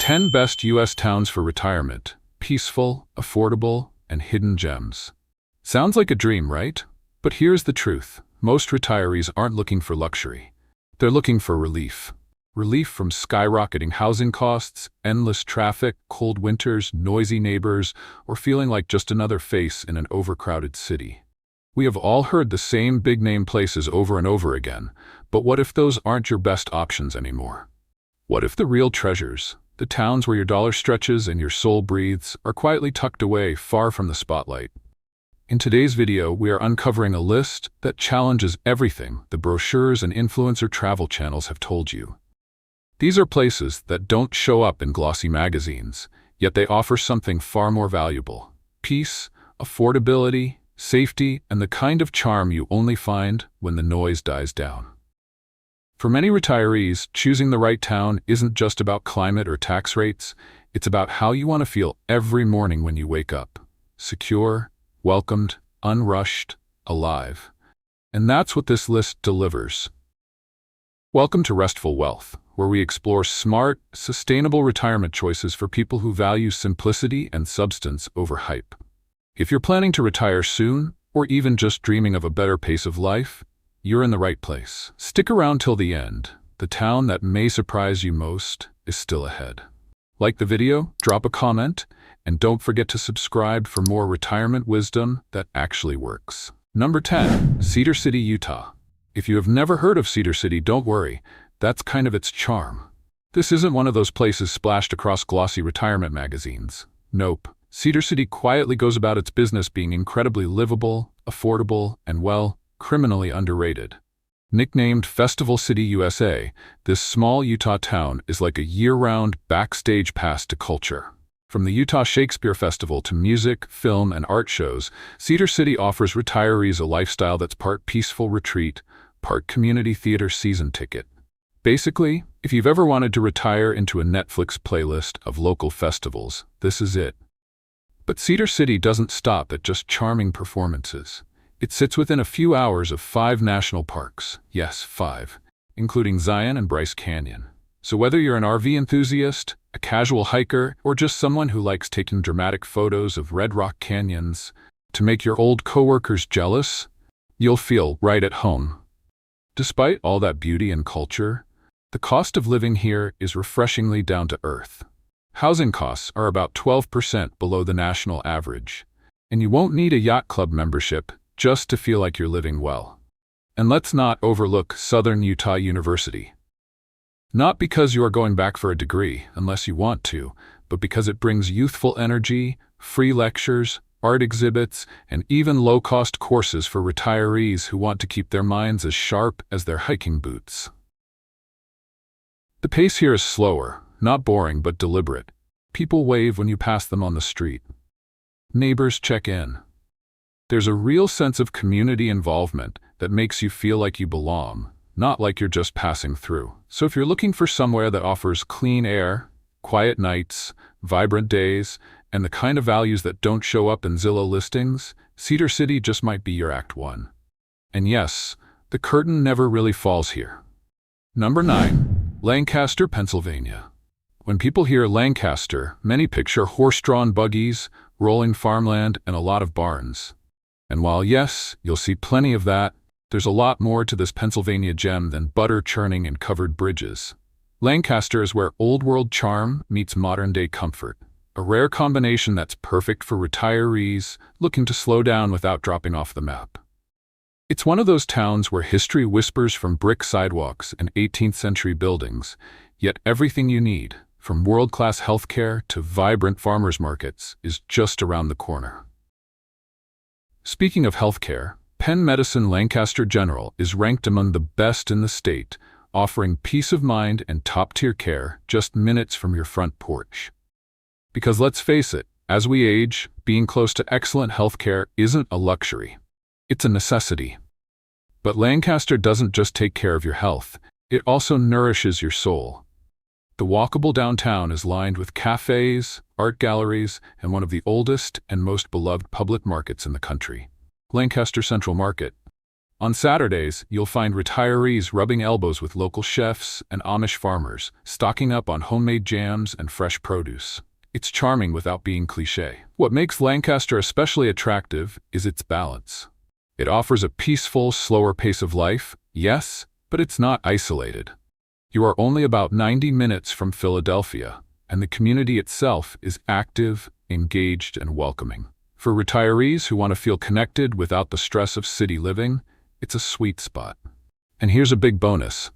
10 Best U.S. Towns for Retirement. Peaceful, affordable, and hidden gems. Sounds like a dream, right? But here's the truth. Most retirees aren't looking for luxury. They're looking for relief. Relief from skyrocketing housing costs, endless traffic, cold winters, noisy neighbors, or feeling like just another face in an overcrowded city. We have all heard the same big-name places over and over again, but what if those aren't your best options anymore? What if the real treasures, the towns where your dollar stretches and your soul breathes, are quietly tucked away far from the spotlight? In today's video, we are uncovering a list that challenges everything the brochures and influencer travel channels have told you. These are places that don't show up in glossy magazines, yet they offer something far more valuable: peace, affordability, safety, and the kind of charm you only find when the noise dies down. For many retirees, choosing the right town isn't just about climate or tax rates, it's about how you want to feel every morning when you wake up. Secure, welcomed, unrushed, alive. And that's what this list delivers. Welcome to Restful Wealth, where we explore smart, sustainable retirement choices for people who value simplicity and substance over hype. If you're planning to retire soon, or even just dreaming of a better pace of life, you're in the right place. Stick around till the end. The town that may surprise you most is still ahead. Like the video, drop a comment, and don't forget to subscribe for more retirement wisdom that actually works. Number 10. Cedar City, Utah. If you have never heard of Cedar City, don't worry. That's kind of its charm. This isn't one of those places splashed across glossy retirement magazines. Nope. Cedar City quietly goes about its business being incredibly livable, affordable, and, well, criminally underrated. Nicknamed Festival City, USA, this small Utah town is like a year-round backstage pass to culture. From the Utah Shakespeare Festival to music, film, and art shows, Cedar City offers retirees a lifestyle that's part peaceful retreat, part community theater season ticket. Basically, if you've ever wanted to retire into a Netflix playlist of local festivals, this is it. But Cedar City doesn't stop at just charming performances. It sits within a few hours of 5 national parks. Yes, 5, including Zion and Bryce Canyon. So whether you're an RV enthusiast, a casual hiker, or just someone who likes taking dramatic photos of Red Rock canyons to make your old coworkers jealous, you'll feel right at home. Despite all that beauty and culture, the cost of living here is refreshingly down to earth. Housing costs are about 12% below the national average, and you won't need a yacht club membership just to feel like you're living well. And let's not overlook Southern Utah University. Not because you are going back for a degree, unless you want to, but because it brings youthful energy, free lectures, art exhibits, and even low-cost courses for retirees who want to keep their minds as sharp as their hiking boots. The pace here is slower, not boring but deliberate. People wave when you pass them on the street. Neighbors check in. There's a real sense of community involvement that makes you feel like you belong, not like you're just passing through. So if you're looking for somewhere that offers clean air, quiet nights, vibrant days, and the kind of values that don't show up in Zillow listings, Cedar City just might be your Act 1. And yes, the curtain never really falls here. Number 9. Lancaster, Pennsylvania. When people hear Lancaster, many picture horse-drawn buggies, rolling farmland, and a lot of barns. And while yes, you'll see plenty of that, there's a lot more to this Pennsylvania gem than butter churning and covered bridges. Lancaster is where old-world charm meets modern-day comfort, a rare combination that's perfect for retirees looking to slow down without dropping off the map. It's one of those towns where history whispers from brick sidewalks and 18th-century buildings, yet everything you need, from world-class healthcare to vibrant farmers markets, is just around the corner. Speaking of healthcare, Penn Medicine Lancaster General is ranked among the best in the state, offering peace of mind and top-tier care just minutes from your front porch. Because let's face it, as we age, being close to excellent healthcare isn't a luxury. It's a necessity. But Lancaster doesn't just take care of your health, it also nourishes your soul. The walkable downtown is lined with cafes, art galleries, and one of the oldest and most beloved public markets in the country, Lancaster Central Market. On Saturdays, you'll find retirees rubbing elbows with local chefs and Amish farmers, stocking up on homemade jams and fresh produce. It's charming without being cliché. What makes Lancaster especially attractive is its balance. It offers a peaceful, slower pace of life, yes, but it's not isolated. You are only about 90 minutes from Philadelphia, and the community itself is active, engaged, and welcoming. For retirees who want to feel connected without the stress of city living, it's a sweet spot. And here's a big bonus.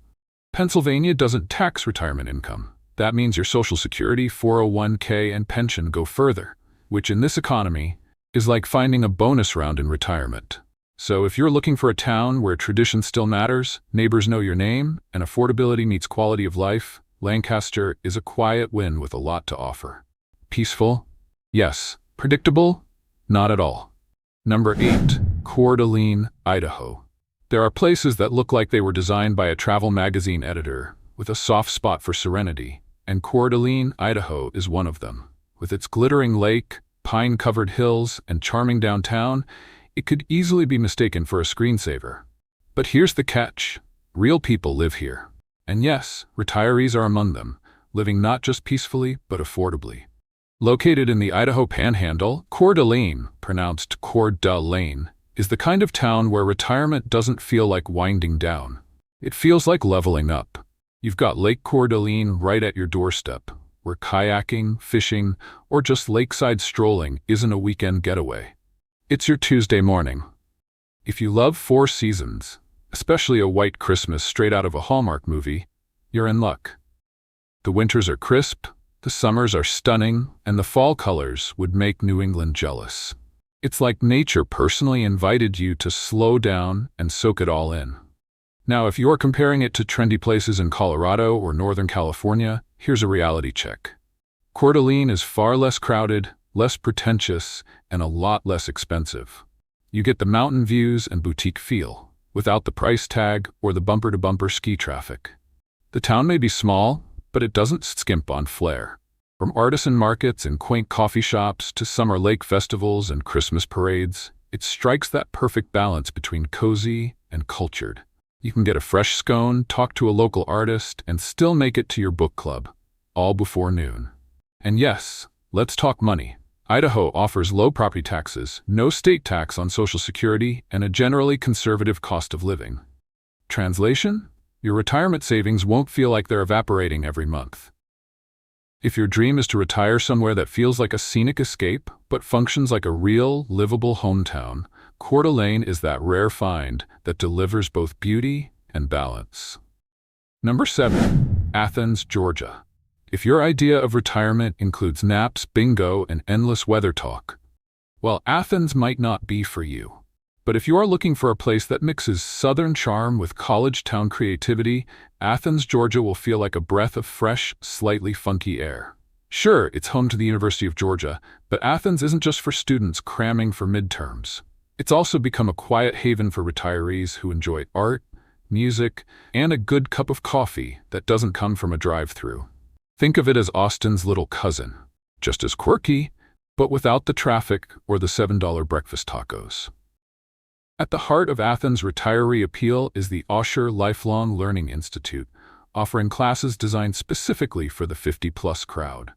Pennsylvania doesn't tax retirement income. That means your Social Security, 401k, and pension go further, which in this economy is like finding a bonus round in retirement. So if you're looking for a town where tradition still matters, neighbors know your name, and affordability meets quality of life, Lancaster is a quiet win with a lot to offer. Peaceful? Yes. Predictable? Not at all. Number 8. Coeur d'Alene, Idaho. There are places that look like they were designed by a travel magazine editor, with a soft spot for serenity, and Coeur d'Alene, Idaho is one of them. With its glittering lake, pine-covered hills, and charming downtown, it could easily be mistaken for a screensaver. But here's the catch. Real people live here. And yes, retirees are among them, living not just peacefully, but affordably. Located in the Idaho Panhandle, Coeur d'Alene, pronounced Coeur d'Alene, is the kind of town where retirement doesn't feel like winding down. It feels like leveling up. You've got Lake Coeur d'Alene right at your doorstep, where kayaking, fishing, or just lakeside strolling isn't a weekend getaway. It's your Tuesday morning. If you love Four Seasons, especially a white Christmas straight out of a Hallmark movie, you're in luck. The winters are crisp, the summers are stunning, and the fall colors would make New England jealous. It's like nature personally invited you to slow down and soak it all in. Now, if you're comparing it to trendy places in Colorado or Northern California, here's a reality check. Coeur d'Alene is far less crowded, less pretentious, and a lot less expensive. You get the mountain views and boutique feel, without the price tag or the bumper-to-bumper ski traffic. The town may be small, but it doesn't skimp on flair. From artisan markets and quaint coffee shops to summer lake festivals and Christmas parades, it strikes that perfect balance between cozy and cultured. You can get a fresh scone, talk to a local artist, and still make it to your book club, all before noon. And yes, let's talk money. Idaho offers low property taxes, no state tax on Social Security, and a generally conservative cost of living. Translation? Your retirement savings won't feel like they're evaporating every month. If your dream is to retire somewhere that feels like a scenic escape, but functions like a real, livable hometown, Coeur d'Alene is that rare find that delivers both beauty and balance. Number 7. Athens, Georgia. If your idea of retirement includes naps, bingo, and endless weather talk, well, Athens might not be for you. But if you are looking for a place that mixes southern charm with college town creativity, Athens, Georgia will feel like a breath of fresh, slightly funky air. Sure, it's home to the University of Georgia, but Athens isn't just for students cramming for midterms. It's also become a quiet haven for retirees who enjoy art, music, and a good cup of coffee that doesn't come from a drive-thru. Think of it as Austin's little cousin, just as quirky, but without the traffic or the $7 breakfast tacos. At the heart of Athens' retiree appeal is the Osher Lifelong Learning Institute, offering classes designed specifically for the 50-plus crowd.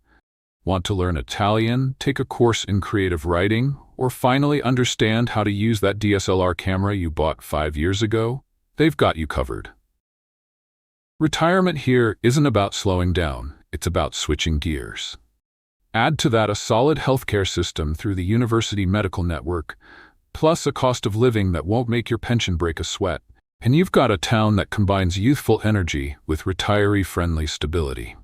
Want to learn Italian, take a course in creative writing, or finally understand how to use that DSLR camera you bought 5 years ago? They've got you covered. Retirement here isn't about slowing down, it's about switching gears. Add to that a solid healthcare system through the University Medical Network, plus a cost of living that won't make your pension break a sweat, and you've got a town that combines youthful energy with retiree-friendly stability.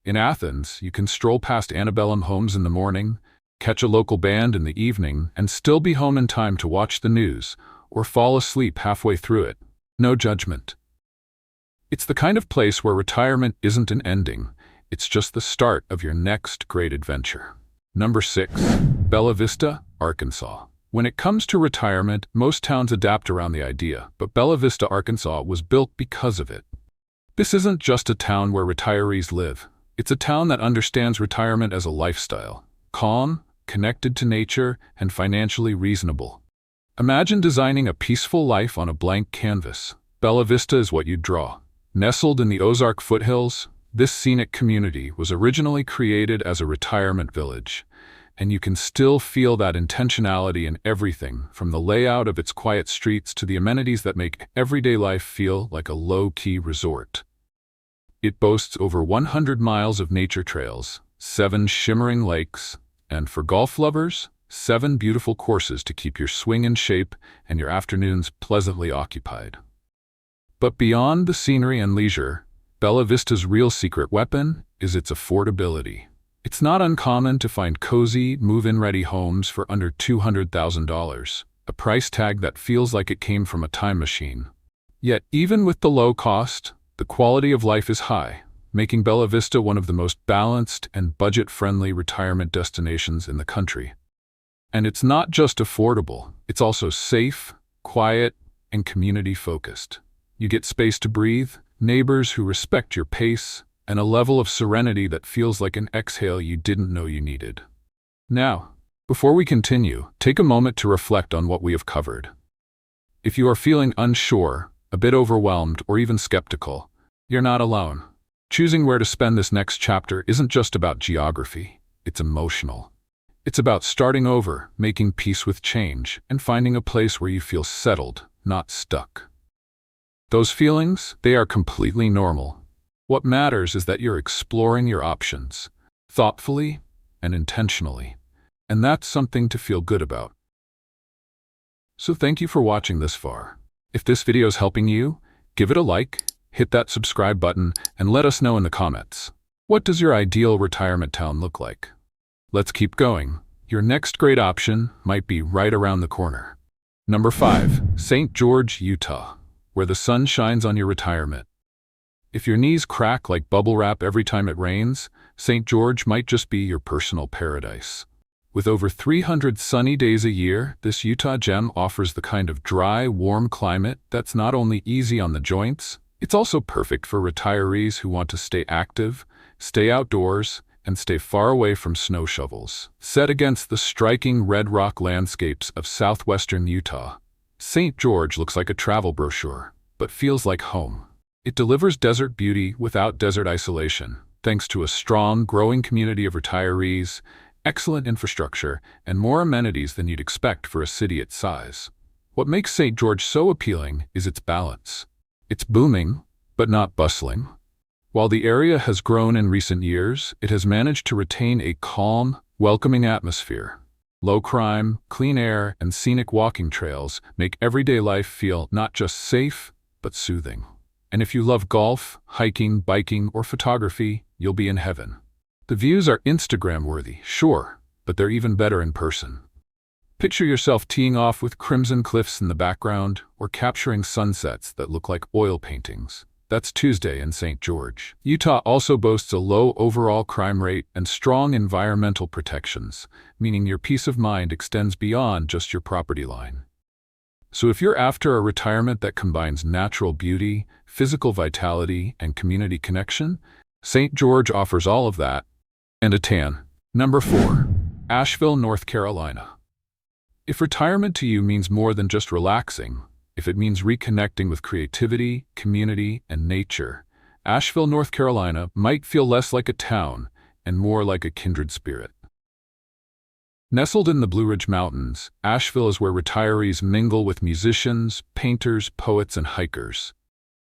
In Athens, you can stroll past antebellum homes in the morning, catch a local band in the evening, and still be home in time to watch the news, or fall asleep halfway through it. No judgment. It's the kind of place where retirement isn't an ending, it's just the start of your next great adventure. Number 6. Bella Vista, Arkansas. When it comes to retirement, most towns adapt around the idea, but Bella Vista, Arkansas was built because of it. This isn't just a town where retirees live. It's a town that understands retirement as a lifestyle, calm, connected to nature, and financially reasonable. Imagine designing a peaceful life on a blank canvas. Bella Vista is what you'd draw. Nestled in the Ozark foothills, this scenic community was originally created as a retirement village, and you can still feel that intentionality in everything, from the layout of its quiet streets to the amenities that make everyday life feel like a low-key resort. It boasts over 100 miles of nature trails, 7 shimmering lakes, and for golf lovers, 7 beautiful courses to keep your swing in shape and your afternoons pleasantly occupied. But beyond the scenery and leisure, Bella Vista's real secret weapon is its affordability. It's not uncommon to find cozy, move-in-ready homes for under $200,000, a price tag that feels like it came from a time machine. Yet, even with the low cost, the quality of life is high, making Bella Vista one of the most balanced and budget-friendly retirement destinations in the country. And it's not just affordable, it's also safe, quiet, and community-focused. You get space to breathe, neighbors who respect your pace, and a level of serenity that feels like an exhale you didn't know you needed. Now, before we continue, take a moment to reflect on what we have covered. If you are feeling unsure, a bit overwhelmed, or even skeptical, you're not alone. Choosing where to spend this next chapter isn't just about geography, it's emotional. It's about starting over, making peace with change, and finding a place where you feel settled, not stuck. Those feelings, they are completely normal. What matters is that you're exploring your options, thoughtfully and intentionally, and that's something to feel good about. So thank you for watching this far. If this video is helping you, give it a like, hit that subscribe button, and let us know in the comments. What does your ideal retirement town look like? Let's keep going. Your next great option might be right around the corner. Number 5, St. George, Utah, where the sun shines on your retirement. If your knees crack like bubble wrap every time it rains, St. George might just be your personal paradise. With over 300 sunny days a year, this Utah gem offers the kind of dry, warm climate that's not only easy on the joints, it's also perfect for retirees who want to stay active, stay outdoors, and stay far away from snow shovels. Set against the striking red rock landscapes of southwestern Utah, St. George looks like a travel brochure, but feels like home. It delivers desert beauty without desert isolation, thanks to a strong, growing community of retirees, excellent infrastructure, and more amenities than you'd expect for a city its size. What makes St. George so appealing is its balance. It's booming, but not bustling. While the area has grown in recent years, it has managed to retain a calm, welcoming atmosphere. Low crime, clean air, and scenic walking trails make everyday life feel not just safe, but soothing. And if you love golf, hiking, biking, or photography, you'll be in heaven. The views are Instagram-worthy, sure, but they're even better in person. Picture yourself teeing off with crimson cliffs in the background, or capturing sunsets that look like oil paintings. That's Tuesday in St. George. Utah also boasts a low overall crime rate and strong environmental protections, meaning your peace of mind extends beyond just your property line. So if you're after a retirement that combines natural beauty, physical vitality, and community connection, St. George offers all of that, and a tan. Number 4, Asheville, North Carolina. If retirement to you means more than just relaxing, if it means reconnecting with creativity, community, and nature, Asheville, North Carolina might feel less like a town and more like a kindred spirit. Nestled in the Blue Ridge Mountains, Asheville is where retirees mingle with musicians, painters, poets, and hikers.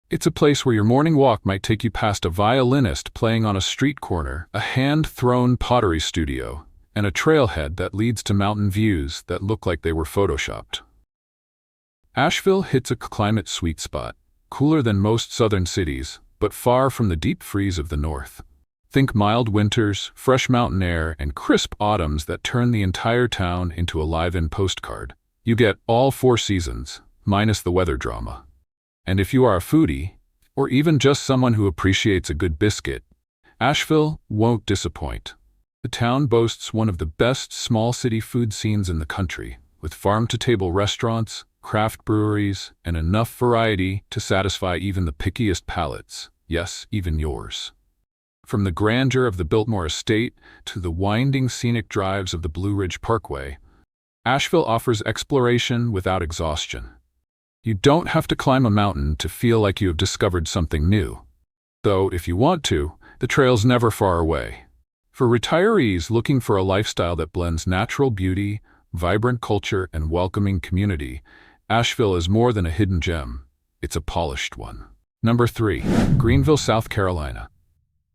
It's a place where your morning walk might take you past a violinist playing on a street corner, a hand-thrown pottery studio, and a trailhead that leads to mountain views that look like they were photoshopped. Asheville hits a climate sweet spot, cooler than most southern cities, but far from the deep freeze of the north. Think mild winters, fresh mountain air, and crisp autumns that turn the entire town into a live-in postcard. You get all 4 seasons, minus the weather drama. And if you are a foodie, or even just someone who appreciates a good biscuit, Asheville won't disappoint. The town boasts one of the best small city food scenes in the country, with farm-to-table restaurants, craft breweries, and enough variety to satisfy even the pickiest palates, yes, even yours. From the grandeur of the Biltmore Estate to the winding scenic drives of the Blue Ridge Parkway, Asheville offers exploration without exhaustion. You don't have to climb a mountain to feel like you have discovered something new. Though, if you want to, the trail's never far away. For retirees looking for a lifestyle that blends natural beauty, vibrant culture, and welcoming community, Asheville is more than a hidden gem. It's a polished one. Number 3. Greenville, South Carolina.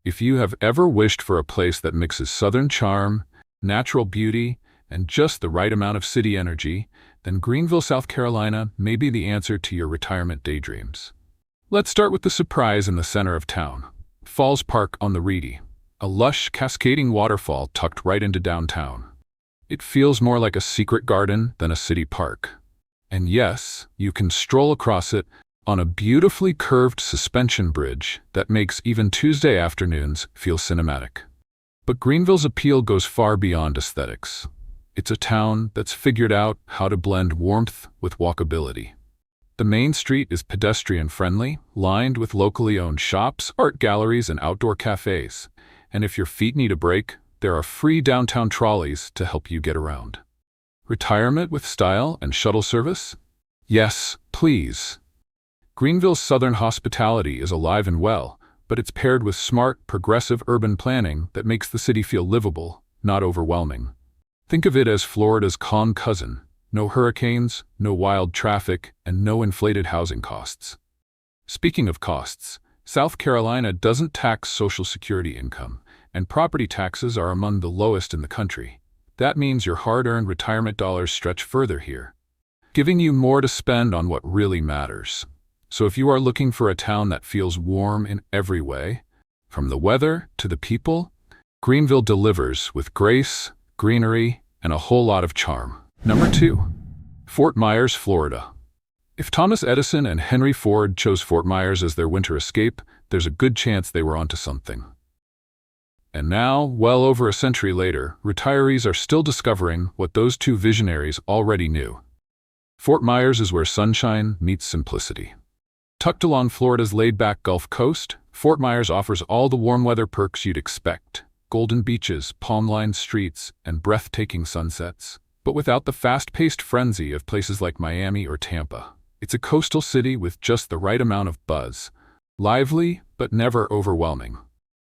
If you have ever wished for a place that mixes southern charm, natural beauty, and just the right amount of city energy, then Greenville, South Carolina may be the answer to your retirement daydreams. Let's start with the surprise in the center of town. Falls Park on the Reedy, a lush, cascading waterfall tucked right into downtown. It feels more like a secret garden than a city park. And yes, you can stroll across it on a beautifully curved suspension bridge that makes even Tuesday afternoons feel cinematic. But Greenville's appeal goes far beyond aesthetics. It's a town that's figured out how to blend warmth with walkability. The main street is pedestrian-friendly, lined with locally owned shops, art galleries, and outdoor cafes. And if your feet need a break, there are free downtown trolleys to help you get around. Retirement with style and shuttle service? Yes, please. Greenville's southern hospitality is alive and well, but it's paired with smart, progressive urban planning that makes the city feel livable, not overwhelming. Think of it as Florida's calm cousin. No hurricanes, no wild traffic, and no inflated housing costs. Speaking of costs, South Carolina doesn't tax Social Security income, and property taxes are among the lowest in the country. That means your hard-earned retirement dollars stretch further here, giving you more to spend on what really matters. So if you are looking for a town that feels warm in every way, from the weather to the people, Greenville delivers with grace, greenery, and a whole lot of charm. Number 2. Fort Myers, Florida. If Thomas Edison and Henry Ford chose Fort Myers as their winter escape, there's a good chance they were onto something. And now, well over a century later, retirees are still discovering what those two visionaries already knew. Fort Myers is where sunshine meets simplicity. Tucked along Florida's laid-back Gulf Coast, Fort Myers offers all the warm weather perks you'd expect: golden beaches, palm-lined streets, and breathtaking sunsets. But without the fast-paced frenzy of places like Miami or Tampa. It's a coastal city with just the right amount of buzz. Lively, but never overwhelming.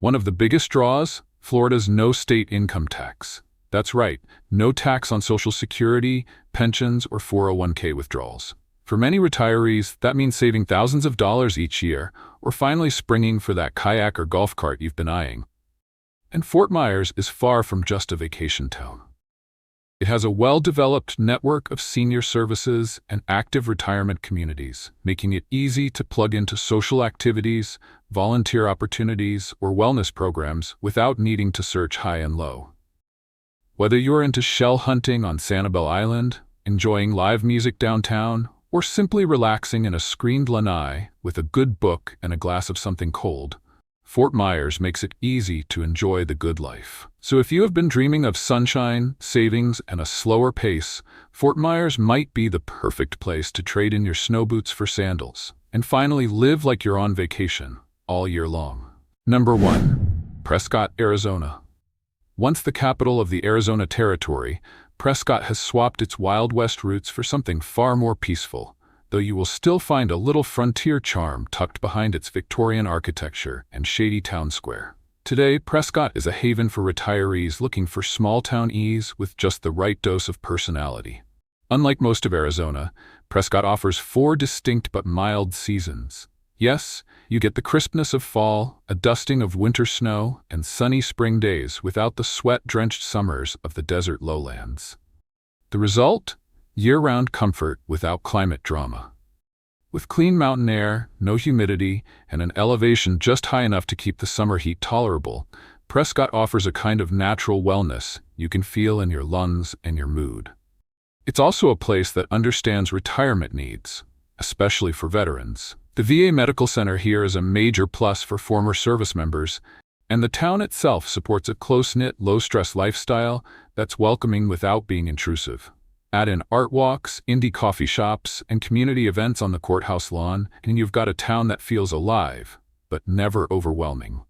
One of the biggest draws? Florida's no state income tax. That's right, no tax on Social Security, pensions, or 401k withdrawals. For many retirees, that means saving thousands of dollars each year, or finally springing for that kayak or golf cart you've been eyeing. And Fort Myers is far from just a vacation town. It has a well-developed network of senior services and active retirement communities, making it easy to plug into social activities, volunteer opportunities, or wellness programs without needing to search high and low. Whether you're into shell hunting on Sanibel Island, enjoying live music downtown, or simply relaxing in a screened lanai with a good book and a glass of something cold, Fort Myers makes it easy to enjoy the good life. So if you have been dreaming of sunshine, savings, and a slower pace, Fort Myers might be the perfect place to trade in your snow boots for sandals and finally live like you're on vacation all year long. Number 1. Prescott, Arizona. Once the capital of the Arizona Territory, Prescott has swapped its Wild West roots for something far more peaceful, though you will still find a little frontier charm tucked behind its Victorian architecture and shady town square. Today, Prescott is a haven for retirees looking for small-town ease with just the right dose of personality. Unlike most of Arizona, Prescott offers 4 distinct but mild seasons. Yes, you get the crispness of fall, a dusting of winter snow, and sunny spring days without the sweat-drenched summers of the desert lowlands. The result? Year-round comfort without climate drama. With clean mountain air, no humidity, and an elevation just high enough to keep the summer heat tolerable, Prescott offers a kind of natural wellness you can feel in your lungs and your mood. It's also a place that understands retirement needs, especially for veterans. The VA Medical Center here is a major plus for former service members, and the town itself supports a close-knit, low-stress lifestyle that's welcoming without being intrusive. Add in art walks, indie coffee shops, and community events on the courthouse lawn, and you've got a town that feels alive, but never overwhelming.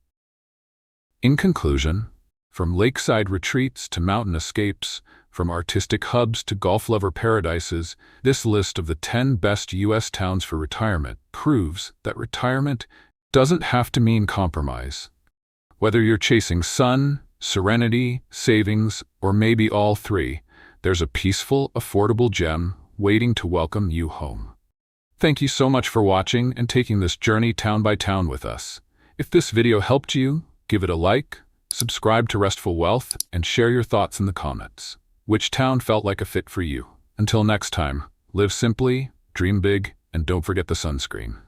In conclusion, from lakeside retreats to mountain escapes, From artistic hubs to golf lover paradises, this list of the 10 best U.S. towns for retirement proves that retirement doesn't have to mean compromise. Whether you're chasing sun, serenity, savings, or maybe all three, there's a peaceful, affordable gem waiting to welcome you home. Thank you so much for watching and taking this journey town by town with us. If this video helped you, give it a like, subscribe to Restful Wealth, and share your thoughts in the comments. Which town felt like a fit for you? Until next time, live simply, dream big, and don't forget the sunscreen.